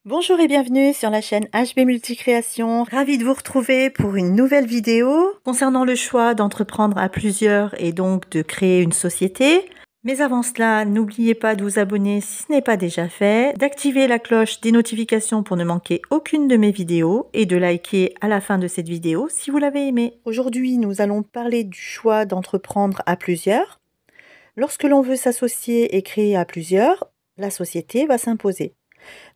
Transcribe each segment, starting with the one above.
Bonjour et bienvenue sur la chaîne HB Multicréation. Ravie de vous retrouver pour une nouvelle vidéo concernant le choix d'entreprendre à plusieurs et donc de créer une société. Mais avant cela, n'oubliez pas de vous abonner si ce n'est pas déjà fait, d'activer la cloche des notifications pour ne manquer aucune de mes vidéos et de liker à la fin de cette vidéo si vous l'avez aimée. Aujourd'hui, nous allons parler du choix d'entreprendre à plusieurs. Lorsque l'on veut s'associer et créer à plusieurs, la société va s'imposer.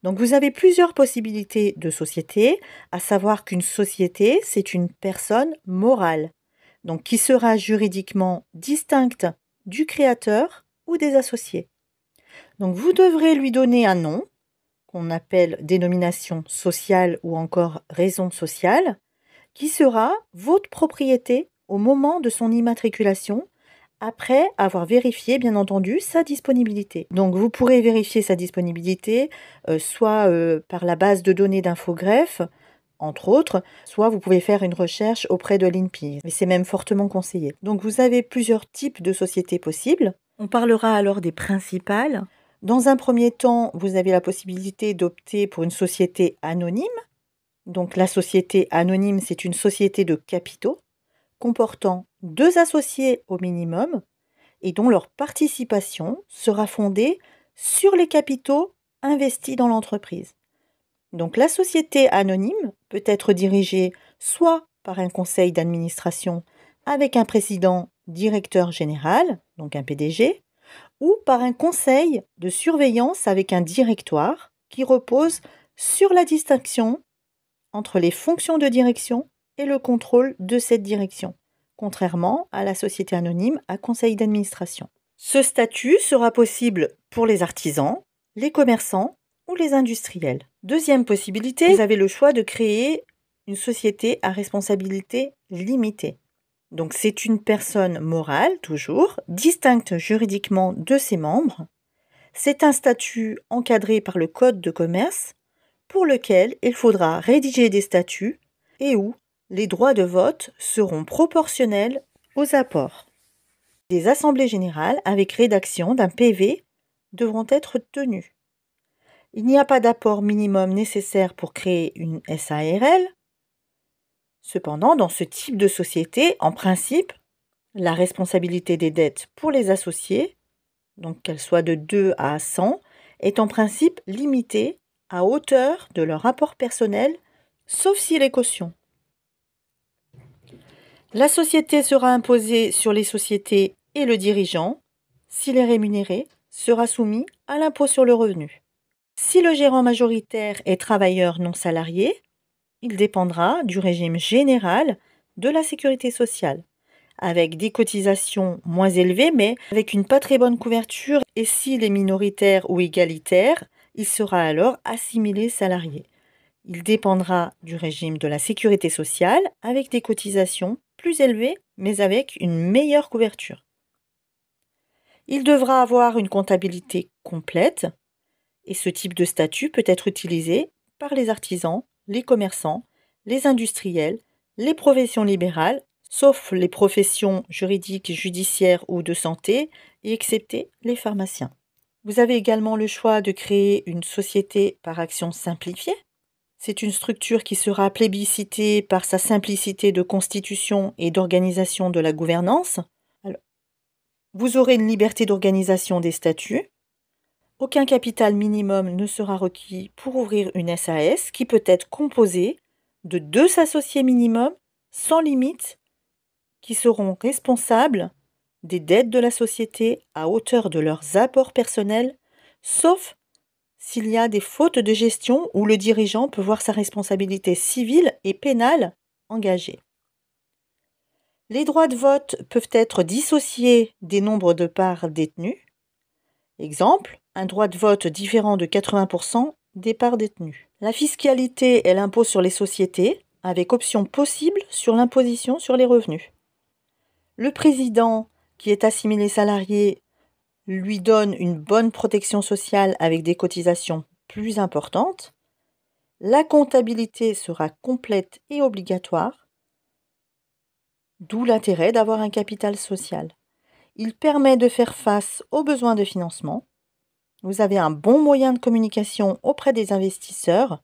Donc vous avez plusieurs possibilités de société, à savoir qu'une société, c'est une personne morale, donc qui sera juridiquement distincte du créateur ou des associés. Donc vous devrez lui donner un nom, qu'on appelle dénomination sociale ou encore raison sociale, qui sera votre propriété au moment de son immatriculation, après avoir vérifié, bien entendu, sa disponibilité. Donc, vous pourrez vérifier sa disponibilité, soit par la base de données d'Infogreffe, entre autres, soit vous pouvez faire une recherche auprès de l'INPI. Mais c'est même fortement conseillé. Donc, vous avez plusieurs types de sociétés possibles. On parlera alors des principales. Dans un premier temps, vous avez la possibilité d'opter pour une société anonyme. Donc, la société anonyme, c'est une société de capitaux comportant 2 associés au minimum et dont leur participation sera fondée sur les capitaux investis dans l'entreprise. Donc la société anonyme peut être dirigée soit par un conseil d'administration avec un président directeur général, donc un PDG, ou par un conseil de surveillance avec un directoire qui repose sur la distinction entre les fonctions de direction et le contrôle de cette direction, contrairement à la société anonyme à conseil d'administration. Ce statut sera possible pour les artisans, les commerçants ou les industriels. Deuxième possibilité, vous avez le choix de créer une société à responsabilité limitée. Donc c'est une personne morale, toujours, distincte juridiquement de ses membres. C'est un statut encadré par le Code de commerce pour lequel il faudra rédiger des statuts et où les droits de vote seront proportionnels aux apports. Des assemblées générales avec rédaction d'un PV devront être tenues. Il n'y a pas d'apport minimum nécessaire pour créer une SARL. Cependant, dans ce type de société, en principe, la responsabilité des dettes pour les associés, donc qu'elles soient de 2 à 100, est en principe limitée à hauteur de leur apport personnel, sauf s'il est caution. La société sera imposée sur les sociétés et le dirigeant, s'il est rémunéré, sera soumis à l'impôt sur le revenu. Si le gérant majoritaire est travailleur non salarié, il dépendra du régime général de la sécurité sociale, avec des cotisations moins élevées, mais avec une pas très bonne couverture, et s'il est minoritaire ou égalitaire, il sera alors assimilé salarié. Il dépendra du régime de la sécurité sociale, avec des cotisations plus élevées, mais avec une meilleure couverture. Il devra avoir une comptabilité complète, et ce type de statut peut être utilisé par les artisans, les commerçants, les industriels, les professions libérales, sauf les professions juridiques, judiciaires ou de santé, et excepté les pharmaciens. Vous avez également le choix de créer une société par action simplifiée. C'est une structure qui sera plébiscitée par sa simplicité de constitution et d'organisation de la gouvernance. Alors, vous aurez une liberté d'organisation des statuts. Aucun capital minimum ne sera requis pour ouvrir une SAS qui peut être composée de 2 associés minimum sans limite qui seront responsables des dettes de la société à hauteur de leurs apports personnels, sauf s'il y a des fautes de gestion où le dirigeant peut voir sa responsabilité civile et pénale engagée. Les droits de vote peuvent être dissociés des nombres de parts détenues. Exemple, un droit de vote différent de 80% des parts détenues. La fiscalité est l'impôt sur les sociétés, avec option possible sur l'imposition sur les revenus. Le président, qui est assimilé salarié, lui donne une bonne protection sociale avec des cotisations plus importantes. La comptabilité sera complète et obligatoire, d'où l'intérêt d'avoir un capital social. Il permet de faire face aux besoins de financement. Vous avez un bon moyen de communication auprès des investisseurs.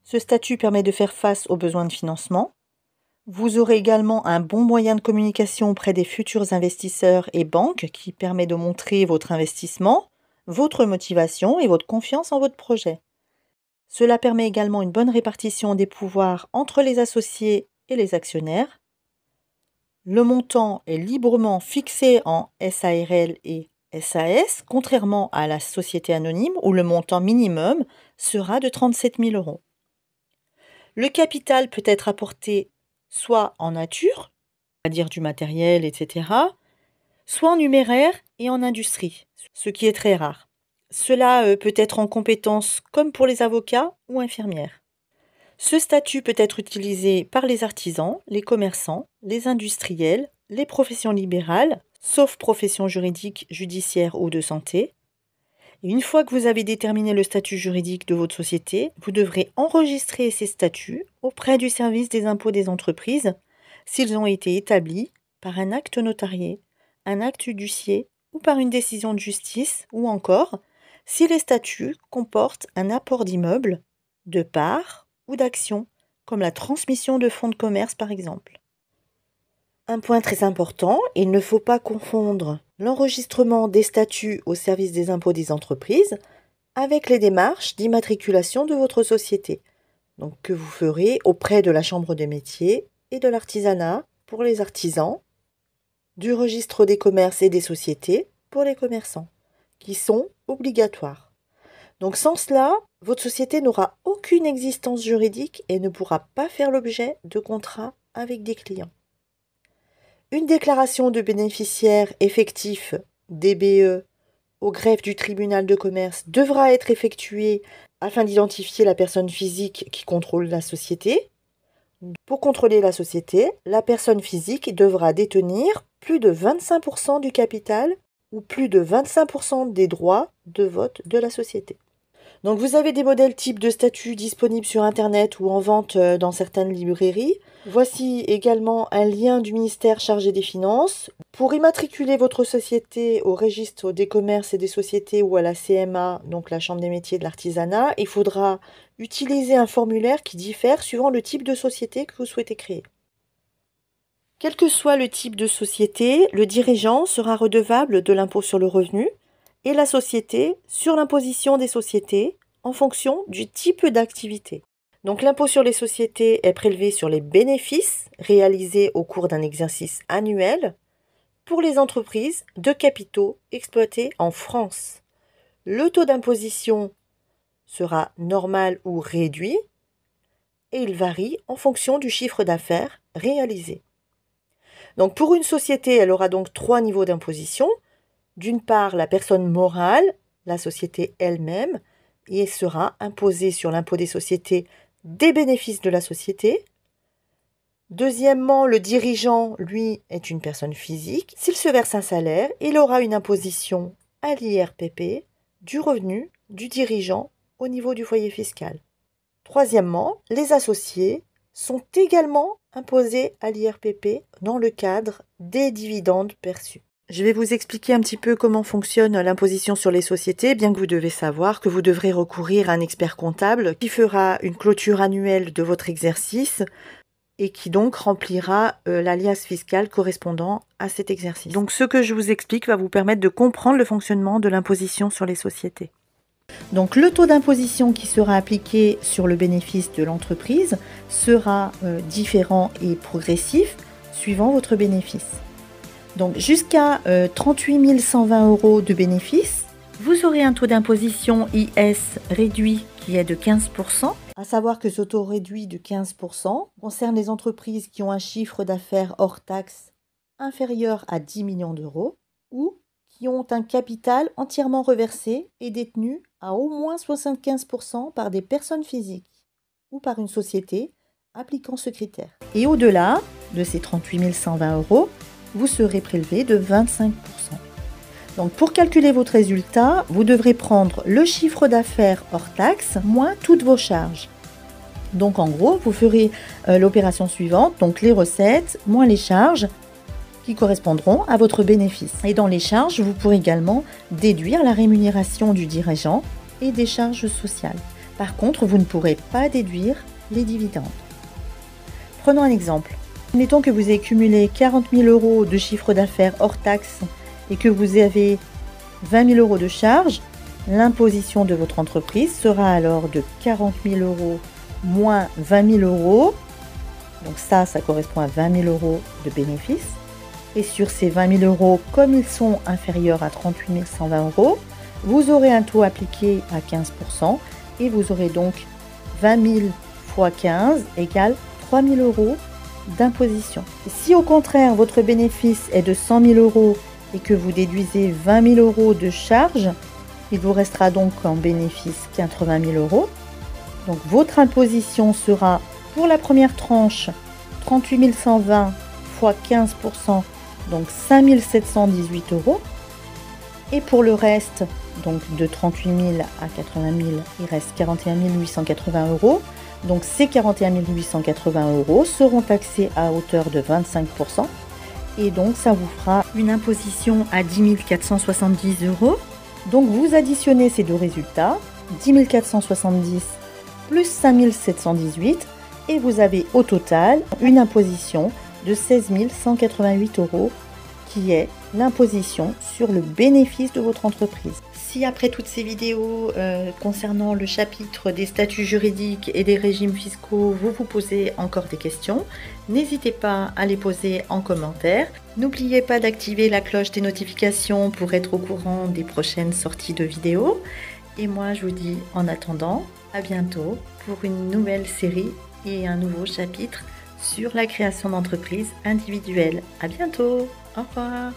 Ce statut permet de faire face aux besoins de financement. Vous aurez également un bon moyen de communication auprès des futurs investisseurs et banques qui permet de montrer votre investissement, votre motivation et votre confiance en votre projet. Cela permet également une bonne répartition des pouvoirs entre les associés et les actionnaires. Le montant est librement fixé en SARL et SAS, contrairement à la société anonyme où le montant minimum sera de 37 000 €. Le capital peut être apporté soit en nature, c'est-à-dire du matériel, etc., soit en numéraire et en industrie, ce qui est très rare. Cela peut être en compétences comme pour les avocats ou infirmières. Ce statut peut être utilisé par les artisans, les commerçants, les industriels, les professions libérales, sauf professions juridiques, judiciaires ou de santé. Et une fois que vous avez déterminé le statut juridique de votre société, vous devrez enregistrer ces statuts auprès du service des impôts des entreprises s'ils ont été établis par un acte notarié, un acte huissier ou par une décision de justice, ou encore si les statuts comportent un apport d'immeubles, de parts ou d'actions, comme la transmission de fonds de commerce par exemple. Un point très important, il ne faut pas confondre l'enregistrement des statuts au service des impôts des entreprises avec les démarches d'immatriculation de votre société, donc que vous ferez auprès de la Chambre des métiers et de l'artisanat pour les artisans, du registre des commerces et des sociétés pour les commerçants, qui sont obligatoires. Donc sans cela, votre société n'aura aucune existence juridique et ne pourra pas faire l'objet de contrats avec des clients. Une déclaration de bénéficiaire effectif DBE au greffe du tribunal de commerce devra être effectuée afin d'identifier la personne physique qui contrôle la société. Pour contrôler la société, la personne physique devra détenir plus de 25% du capital ou plus de 25% des droits de vote de la société. Donc vous avez des modèles types de statuts disponibles sur Internet ou en vente dans certaines librairies. Voici également un lien du ministère chargé des Finances. Pour immatriculer votre société au registre des commerces et des sociétés ou à la CMA, donc la Chambre des métiers de l'artisanat, il faudra utiliser un formulaire qui diffère suivant le type de société que vous souhaitez créer. Quel que soit le type de société, le dirigeant sera redevable de l'impôt sur le revenu et la société sur l'imposition des sociétés en fonction du type d'activité. Donc l'impôt sur les sociétés est prélevé sur les bénéfices réalisés au cours d'un exercice annuel pour les entreprises de capitaux exploitées en France. Le taux d'imposition sera normal ou réduit et il varie en fonction du chiffre d'affaires réalisé. Donc pour une société, elle aura donc 3 niveaux d'imposition. D'une part, la personne morale, la société elle-même, et sera imposée sur l'impôt des sociétés des bénéfices de la société. Deuxièmement, le dirigeant, lui, est une personne physique. S'il se verse un salaire, il aura une imposition à l'IRPP du revenu du dirigeant au niveau du foyer fiscal. Troisièmement, les associés sont également imposés à l'IRPP dans le cadre des dividendes perçus. Je vais vous expliquer un petit peu comment fonctionne l'imposition sur les sociétés, bien que vous devez savoir que vous devrez recourir à un expert comptable qui fera une clôture annuelle de votre exercice et qui donc remplira l'alias fiscal correspondant à cet exercice. Donc ce que je vous explique va vous permettre de comprendre le fonctionnement de l'imposition sur les sociétés. Donc le taux d'imposition qui sera appliqué sur le bénéfice de l'entreprise sera différent et progressif suivant votre bénéfice. Donc jusqu'à 38 120 € de bénéfice, vous aurez un taux d'imposition IS réduit qui est de 15%. À savoir que ce taux réduit de 15% concerne les entreprises qui ont un chiffre d'affaires hors taxe inférieur à 10 millions d'euros ou qui ont un capital entièrement reversé et détenu à au moins 75% par des personnes physiques ou par une société appliquant ce critère. Et au-delà de ces 38 120 €, vous serez prélevé de 25%. Donc pour calculer votre résultat, vous devrez prendre le chiffre d'affaires hors taxe moins toutes vos charges. Donc en gros, vous ferez l'opération suivante, donc les recettes moins les charges, qui correspondront à votre bénéfice. Et dans les charges, vous pourrez également déduire la rémunération du dirigeant et des charges sociales. Par contre, vous ne pourrez pas déduire les dividendes. Prenons un exemple. Mettons que vous avez cumulé 40 000 € de chiffre d'affaires hors taxe et que vous avez 20 000 € de charges. L'imposition de votre entreprise sera alors de 40 000 € moins 20 000 €. Donc ça correspond à 20 000 € de bénéfices. Et sur ces 20 000 €, comme ils sont inférieurs à 38 120 €, vous aurez un taux appliqué à 15% et vous aurez donc 20 000 fois 15 égale 3 000 € d'imposition. Si au contraire votre bénéfice est de 100 000 € et que vous déduisez 20 000 € de charges, il vous restera donc en bénéfice 80 000 €. Donc votre imposition sera pour la première tranche 38 120 fois 15%, donc 5 718 €. Et pour le reste, donc de 38 000 à 80 000, il reste 41 880 €. Donc ces 41 880 € seront taxés à hauteur de 25%. Et donc ça vous fera une imposition à 10 470 €. Donc vous additionnez ces deux résultats, 10 470 plus 5 718, et vous avez au total une imposition de 16 188 € qui est l'imposition sur le bénéfice de votre entreprise. Si après toutes ces vidéos concernant le chapitre des statuts juridiques et des régimes fiscaux, vous vous posez encore des questions, n'hésitez pas à les poser en commentaire. N'oubliez pas d'activer la cloche des notifications pour être au courant des prochaines sorties de vidéos. Et moi, je vous dis en attendant, à bientôt pour une nouvelle série et un nouveau chapitre sur la création d'entreprises individuelles. À bientôt, au revoir.